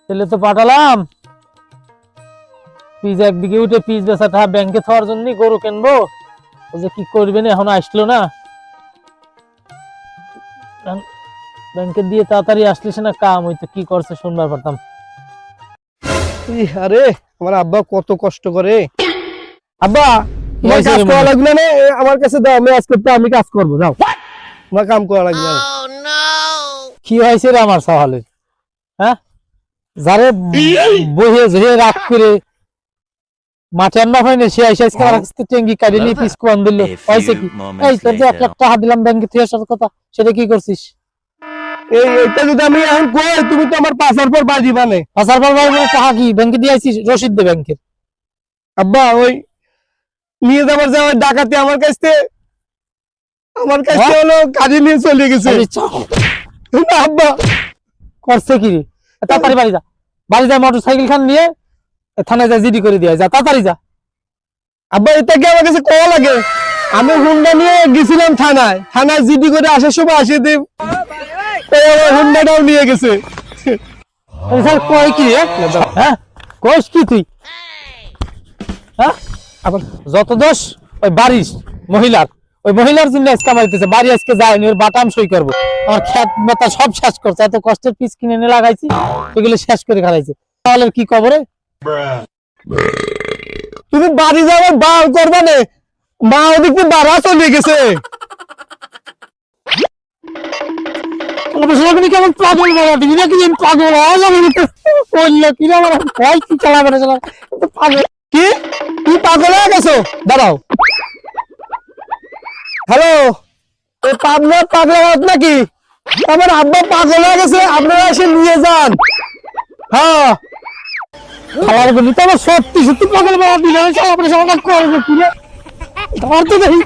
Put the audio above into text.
তাহলে তো পাঠালাম পিস 1 বিঘে উঠে পিস বেচাটা ব্যাংকে থাকার জন্য গরু কিনবো। ও যে কি করবে না এখন আসলো না, ব্যাংকে দিয়ে তাড়াতাড়ি আসলে সে না কাম হইতো, কি করছে শুনবার পারতাম। আরে আমার আব্বা কত কষ্ট করে। আব্বা তোমার কাজ করা লাগবে না, আমার কাছে দাও, আমি আজকে আমি কাজ করবো, যাও তোমার কাম করা লাগবে না। কি হয়েছে রে আমার সওয়ালের? হ্যাঁ, যারে বহে ঝে রাগ করে মাঠে আনবা হয় না, সে আইসা আজকে আমার কাছে টেঙ্গি কাটে নিয়ে পিস কোয়ান দিল। হয়েছে কি? এই তোর যে 1 লাখ টাকা দিলাম ব্যাংকে থেকে আসার কথা, সেটা কি করছিস? এইটা যদি আমি এখন কই, তুমি তো আমার পাশার পর বাজি বানে। আসার পর ভাই মানে টাকা কি ব্যাংকে দিয়ে আইছিস? রসিদ দে ব্যাংকের। আব্বা ওই নিয়ে যাবার যাওয়ার ডাকাতি আমার কাছে হলো কাজে নিয়ে চলে গেছে। আব্বা করছে কি রে? তাড়াতাড়ি বাড়ি যা, বাড়ি যা, মোটরসাইকেল খান নিয়ে থানায় যা, জিডি করে দিয়ে যা, তাড়াতাড়ি যা। আব্বা এটা কি আমার কাছে কল লাগে? আমি হুন্ডা নিয়ে গেছিলাম থানায় জিডি করে আসার সময় আসে দে হুন্ডাটাও নিয়ে গেছে। স্যার কই কি রে? হ্যাঁ কইস কি তুই? হ্যাঁ আবার যত দোষ ওই বাড়ির মহিলার, ওই মহিলার জন্য আজকে কামাইতেছে। বাড়ি আজকে যায়নি, ওর বাটাম সই করবো। আমার খেত মাথা সব শেষ করছে, এত কষ্টের পিস কিনে এনে লাগাইছি, এগুলো শেষ করে খাইছে। তাহলে কি কবরে? তুমি বাড়ি যাওয়ার বার করবা না, মা ওদিকে বাড়া চলে গেছে। কেমন পাগল বলা দিবি নাকি? পাগল কি চালাবে না চালা পাগল। কি তুমি পাগল হয়ে গেছো? দাঁড়াও, হ্যালো, এই পাবনার পাগলাবাদ নাকি? আমার আব্বা পাগল হয়ে গেছে, আপনারা এসে নিয়ে যান। হ্যাঁ খালার বলি তো আমার সত্যি সত্যি পাগল বলা দিলে সব আপনার সমাধান করবে কি না? ধর তো দেখি